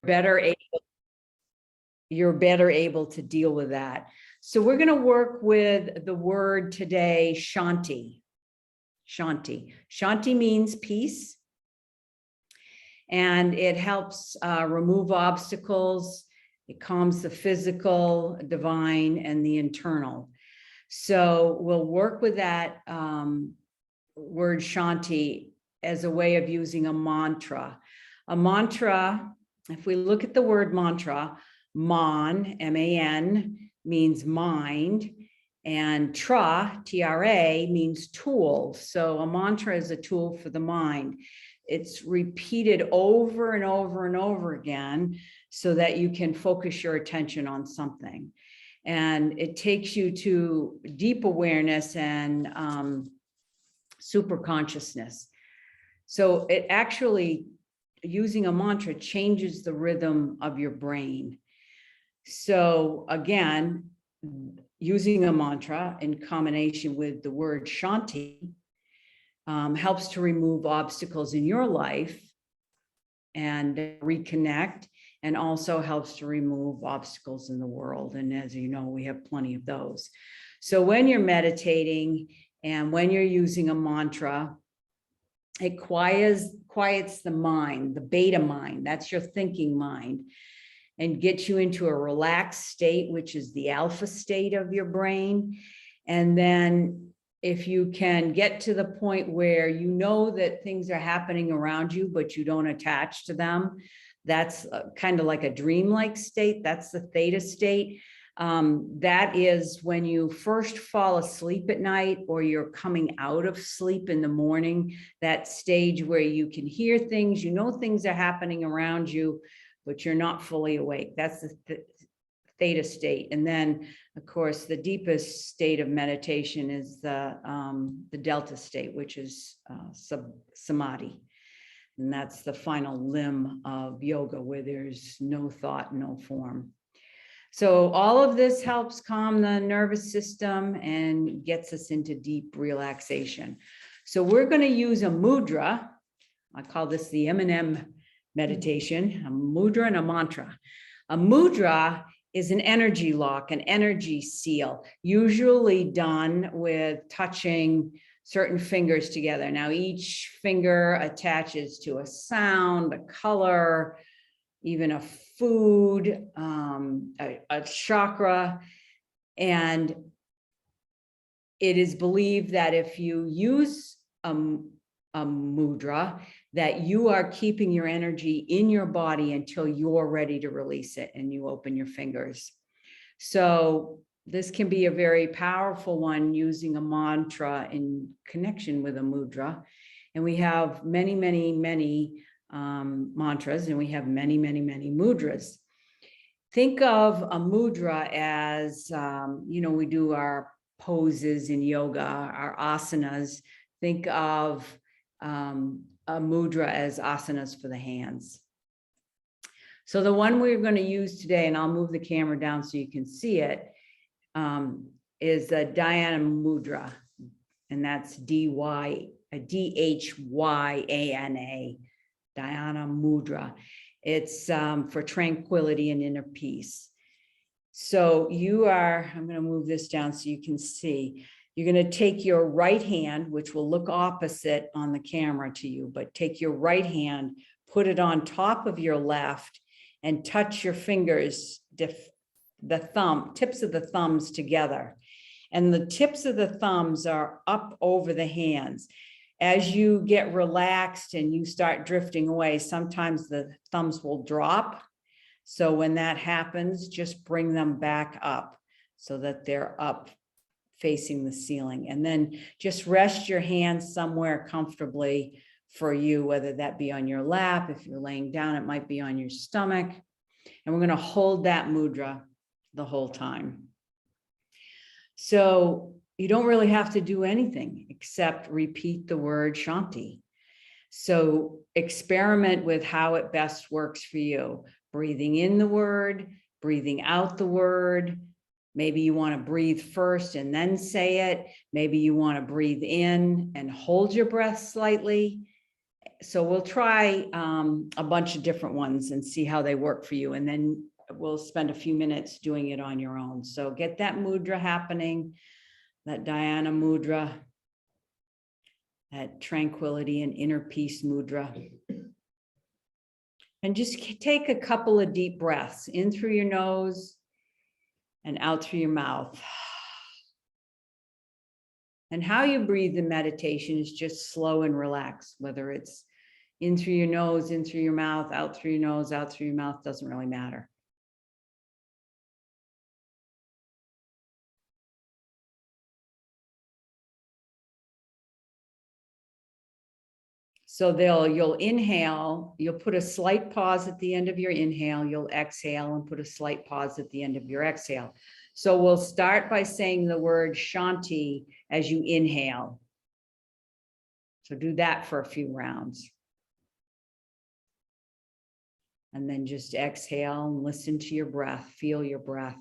better able to deal with that. So we're going to work with the word today, Shanti. Shanti. Shanti means peace, and it helps remove obstacles. It calms the physical, divine, and the internal. So we'll work with that word Shanti as a way of using a mantra. A mantra, if we look at the word mantra, man, M-A-N, means mind, and tra, T-R-A, means tool. So a mantra is a tool for the mind. It's repeated over and over and over again so that you can focus your attention on something. And it takes you to deep awareness and super consciousness. So it actually, using a mantra, changes the rhythm of your brain. So again, using a mantra in combination with the word Shanti helps to remove obstacles in your life and reconnect, and also helps to remove obstacles in the world. And as you know, we have plenty of those. So when you're meditating and when you're using a mantra, it quiets the mind, the beta mind, that's your thinking mind, and gets you into a relaxed state, which is the alpha state of your brain. And then if you can get to the point where you know that things are happening around you, but you don't attach to them, that's kind of like a dreamlike state. That's the theta state. That is when you first fall asleep at night, or you're coming out of sleep in the morning, that stage where you can hear things, you know things are happening around you, but you're not fully awake. That's the theta state. And then, of course, the deepest state of meditation is the delta state, which is samadhi. And that's the final limb of yoga, where there's no thought, no form. So all of this helps calm the nervous system and gets us into deep relaxation. So we're going to use a mudra. I call this the M&M meditation, a mudra and a mantra. A mudra is an energy lock, an energy seal, usually done with touching certain fingers together. Now, each finger attaches to a sound, a color, even a food, a chakra. And it is believed that if you use a mudra, that you are keeping your energy in your body until you're ready to release it and you open your fingers. So this can be a very powerful one, using a mantra in connection with a mudra. And we have many, many, many mantras, and we have many, many, many mudras. Think of a mudra as, we do our poses in yoga, our asanas. Think of a mudra as asanas for the hands. So the one we're going to use today, and I'll move the camera down so you can see it, is the Dhyana mudra, and that's Dhyana, Dhyana mudra. It's for tranquility and inner peace. So I'm going to move this down so you can see. You're going to take your right hand, which will look opposite on the camera to you, but take your right hand, put it on top of your left, and touch your fingers, tips of the thumbs together. And the tips of the thumbs are up over the hands. As you get relaxed and you start drifting away, sometimes the thumbs will drop. So when that happens, just bring them back up so that they're up facing the ceiling. And then just rest your hands somewhere comfortably for you, whether that be on your lap. If you're laying down, it might be on your stomach. And we're going to hold that mudra the whole time. So you don't really have to do anything except repeat the word Shanti. So experiment with how it best works for you. Breathing in the word, breathing out the word. Maybe you want to breathe first and then say it. Maybe you want to breathe in and hold your breath slightly. So we'll try a bunch of different ones and see how they work for you. And then we'll spend a few minutes doing it on your own. So get that mudra happening, that dhyana mudra, that tranquility and inner peace mudra. And just take a couple of deep breaths in through your nose and out through your mouth. And how you breathe in meditation is just slow and relaxed, whether it's in through your nose, in through your mouth, out through your nose, out through your mouth, doesn't really matter. So you'll inhale, you'll put a slight pause at the end of your inhale, you'll exhale and put a slight pause at the end of your exhale. So we'll start by saying the word Shanti as you inhale. So do that for a few rounds. And then just exhale and listen to your breath, feel your breath.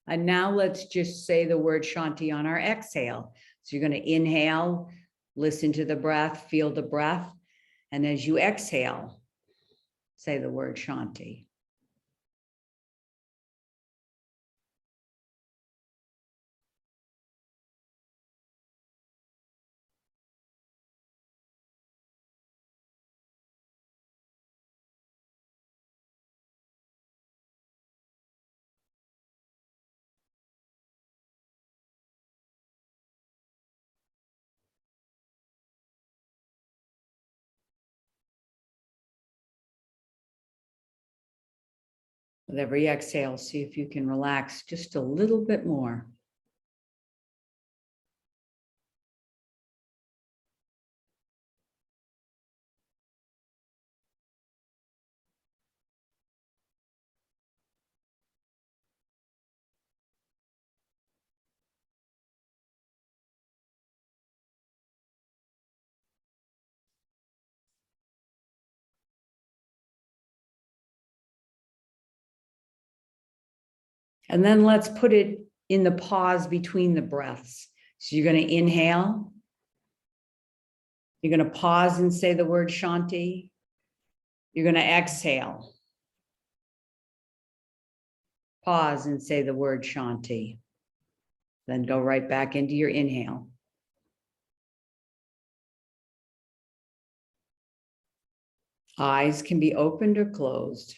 And now let's just say the word Shanti on our exhale. So you're going to inhale, listen to the breath, feel the breath. And as you exhale, say the word Shanti. With every exhale, see if you can relax just a little bit more. And then let's put it in the pause between the breaths. So you're going to inhale. You're going to pause and say the word Shanti. You're going to exhale. Pause and say the word Shanti. Then go right back into your inhale. Eyes can be opened or closed.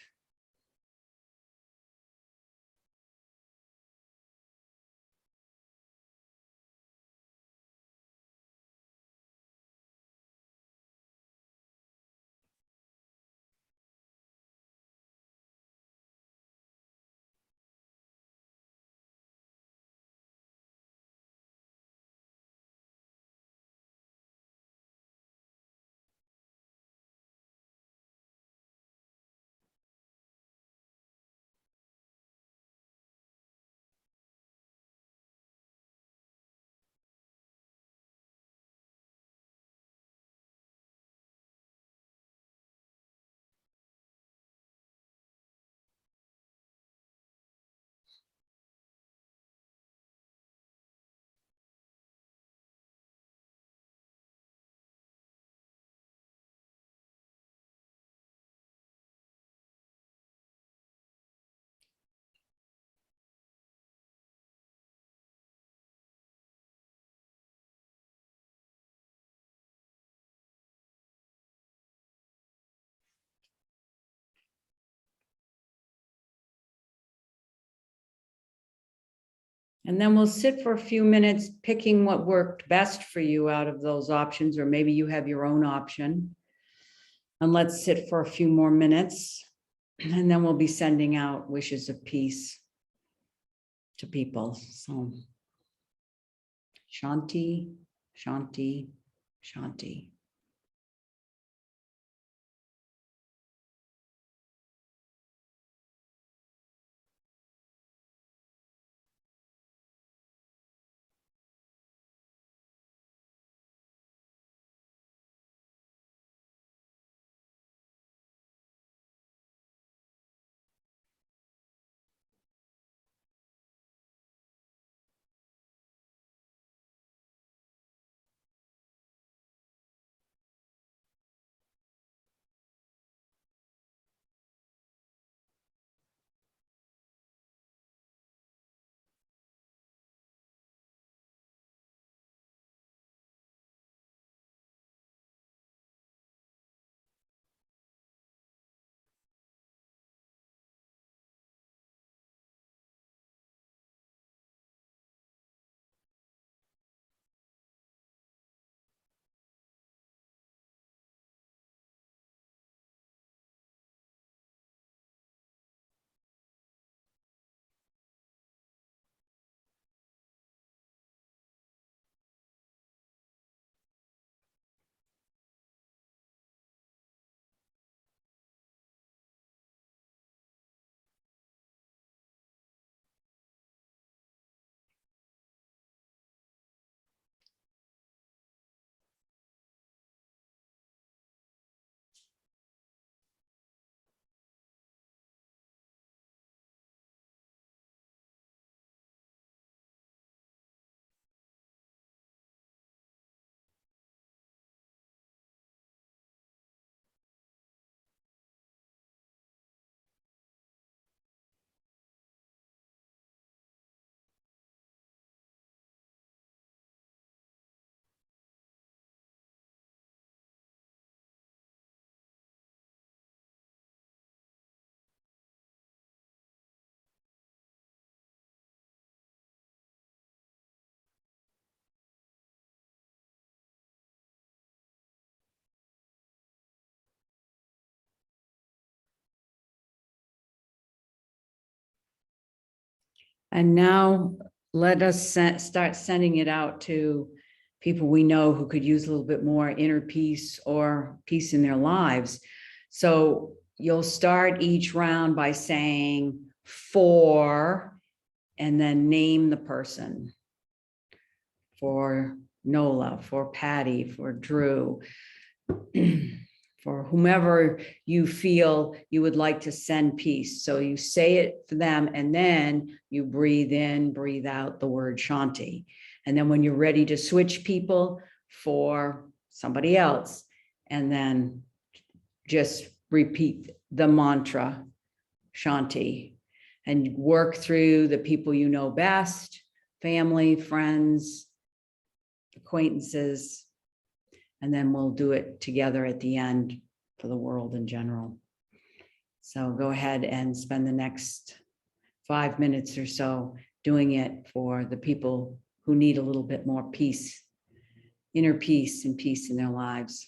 And then we'll sit for a few minutes picking what worked best for you out of those options, or maybe you have your own option. And let's sit for a few more minutes. And then we'll be sending out wishes of peace to people. So Shanti, Shanti, Shanti. And now let us start sending it out to people we know who could use a little bit more inner peace or peace in their lives. So you'll start each round by saying for, and then name the person. For Nola, for Patty, for Drew, for whomever you feel you would like to send peace. So you say it for them, and then you breathe in, breathe out the word Shanti. And then when you're ready to switch people for somebody else, and then just repeat the mantra Shanti and work through the people you know best, family, friends, acquaintances, and then we'll do it together at the end for the world in general. So go ahead and spend the next 5 minutes or so doing it for the people who need a little bit more peace, inner peace and peace in their lives.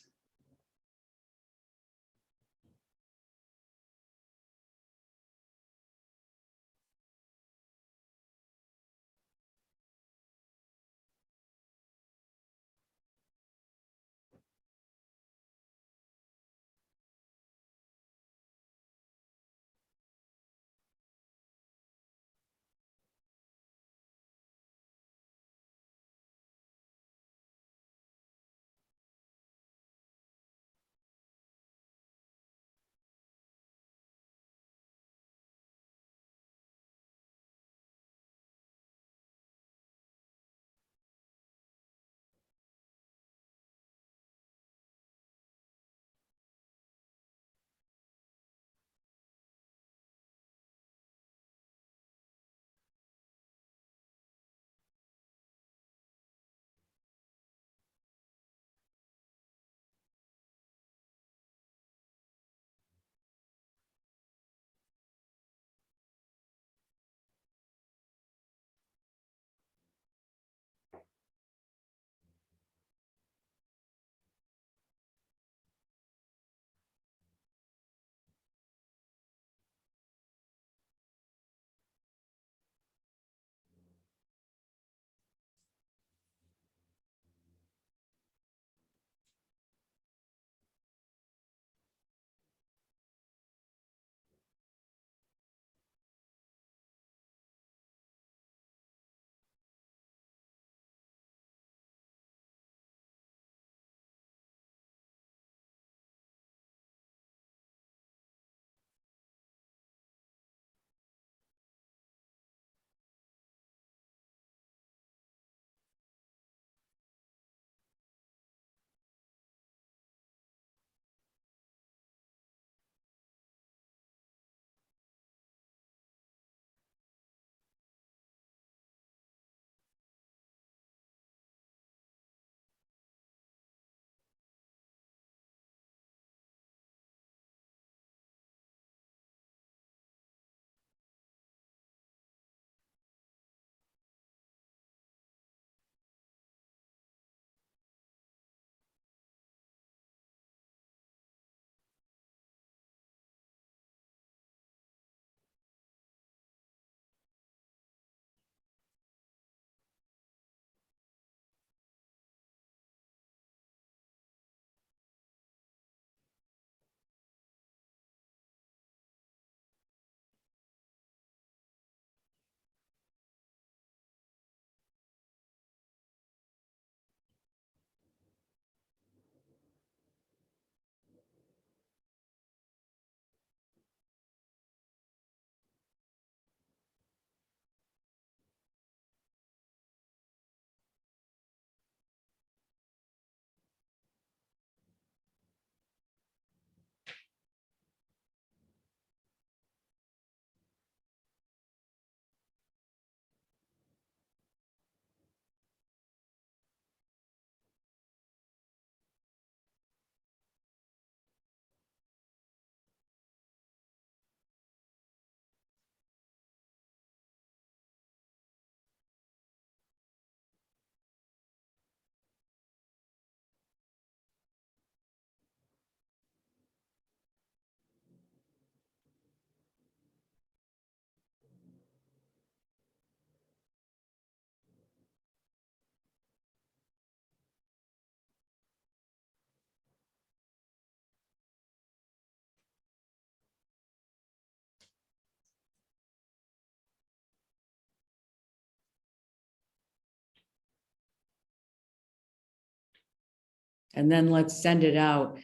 And then let's send it out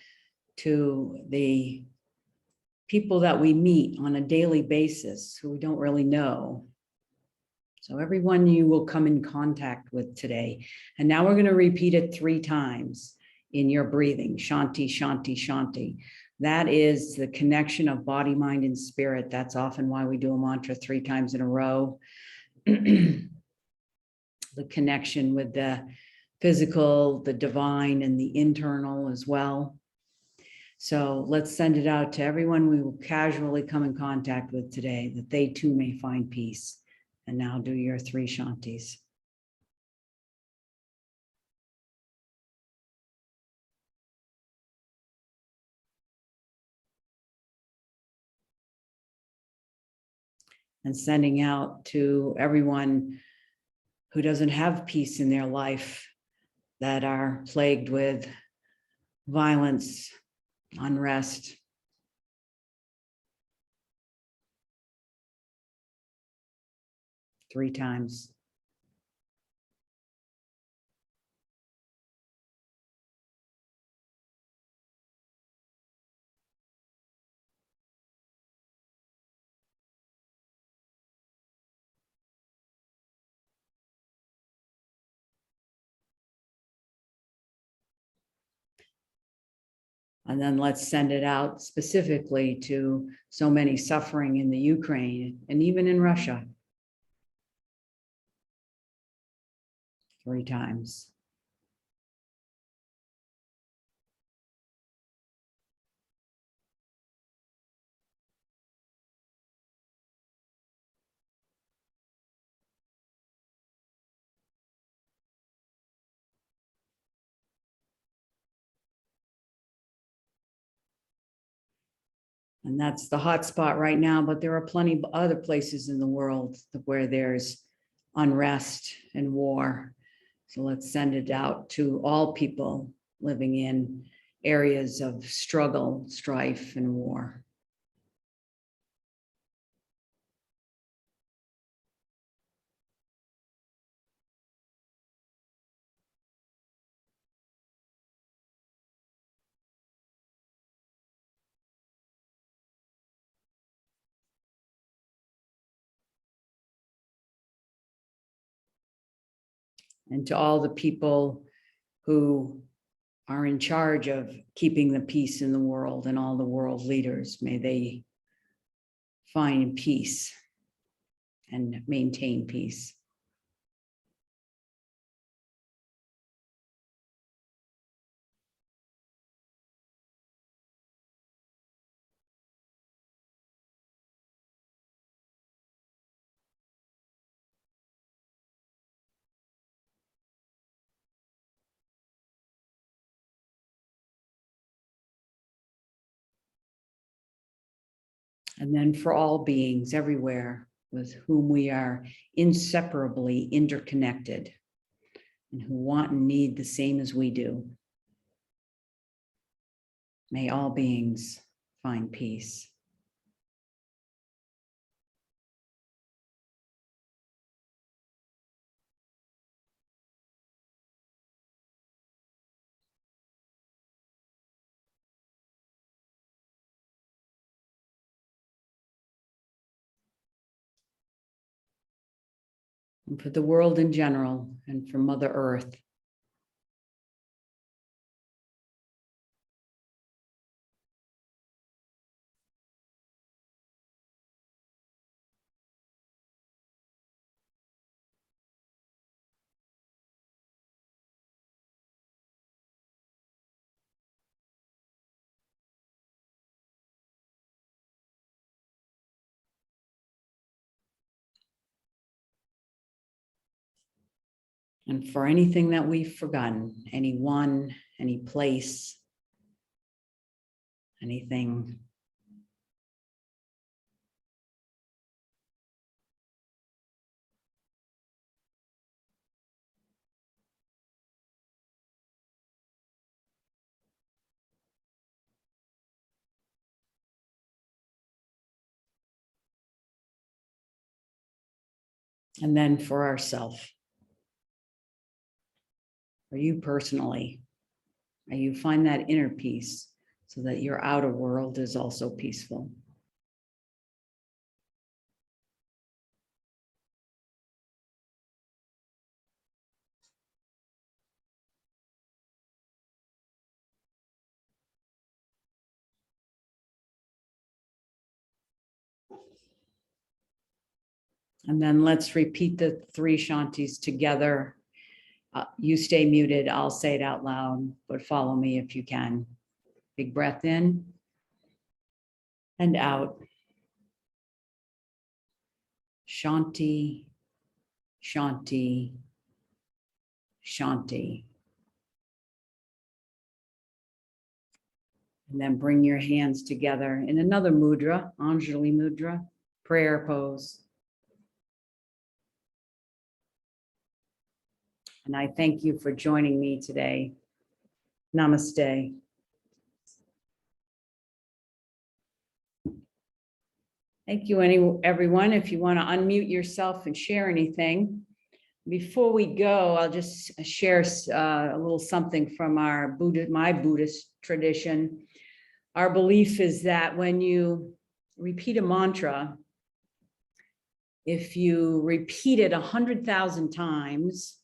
to the people that we meet on a daily basis who we don't really know. So everyone you will come in contact with today. And now we're going to repeat it 3 times in your breathing. Shanti, Shanti, Shanti. That is the connection of body, mind, and spirit. That's often why we do a mantra 3 times in a row. The connection with the physical, the divine, and the internal as well. So let's send it out to everyone we will casually come in contact with today, that they too may find peace. And now do your 3 Shantis. And sending out to everyone who doesn't have peace in their life, that are plagued with violence, unrest. Three times. And then let's send it out specifically to so many suffering in the Ukraine and even in Russia. 3 times. And that's the hot spot right now, but there are plenty of other places in the world where there's unrest and war. So let's send it out to all people living in areas of struggle, strife, and war. And to all the people who are in charge of keeping the peace in the world, and all the world leaders, may they find peace and maintain peace. And then for all beings everywhere with whom we are inseparably interconnected and who want and need the same as we do, may all beings find peace. And for the world in general, and for Mother Earth. And for anything that we've forgotten, anyone, any place, anything. And then for ourselves, for you personally, and you find that inner peace so that your outer world is also peaceful. And then let's repeat the 3 Shantis together. You stay muted. I'll say it out loud, but follow me if you can. Big breath in and out. Shanti, Shanti, Shanti. And then bring your hands together in another mudra, Anjali mudra, prayer pose. And I thank you for joining me today. Namaste. Thank you, everyone. If you want to unmute yourself and share anything. Before we go, I'll just share a little something from my Buddhist tradition. Our belief is that when you repeat a mantra, if you repeat it 100,000 times,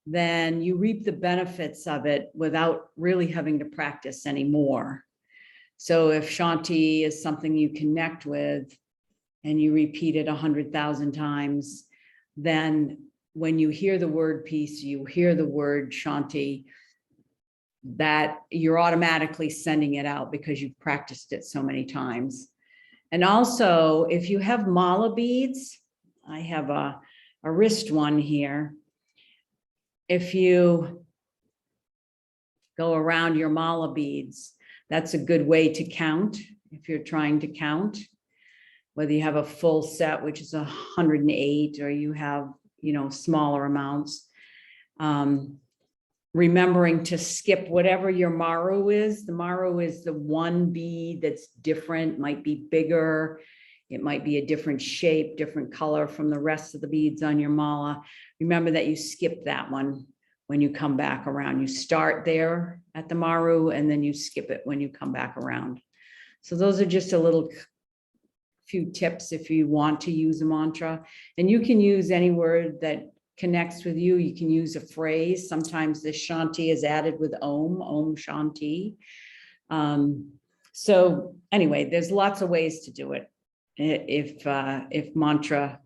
then you reap the benefits of it without really having to practice anymore. So if Shanti is something you connect with and you repeat it 100,000 times, then when you hear the word peace, you hear the word Shanti, that you're automatically sending it out because you've practiced it so many times. And also, if you have mala beads, I have a wrist one here. If you go around your mala beads, that's a good way to count if you're trying to count, whether you have a full set, which is 108, or you have, smaller amounts. Remembering to skip whatever your maru is. The maru is the one bead that's different, might be bigger. It might be a different shape, different color from the rest of the beads on your mala. Remember that you skip that one when you come back around. You start there at the maru and then you skip it when you come back around. So those are just a little few tips if you want to use a mantra. And you can use any word that connects with you. You can use a phrase. Sometimes the Shanti is added with Om Shanti. So anyway, there's lots of ways to do it if mantra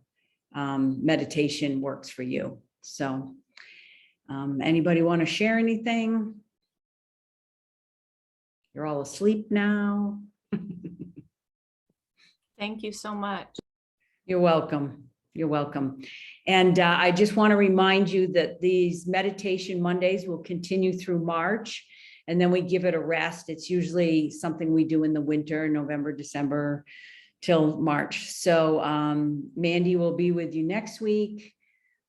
meditation works for you. So anybody want to share anything? You're all asleep now. Thank you so much. You're welcome. You're welcome. And I just want to remind you that these meditation Mondays will continue through March, and then we give it a rest. It's usually something we do in the winter, November, December, till March. So Mandy will be with you next week.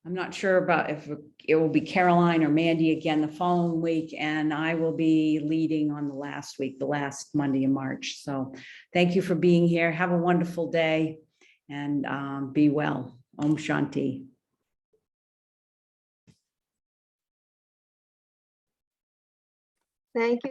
I'm not sure about if it will be Caroline or Mandy again the following week, and I will be leading on the last week, the last Monday in March. So thank you for being here. Have a wonderful day and be well. Om Shanti. Thank you.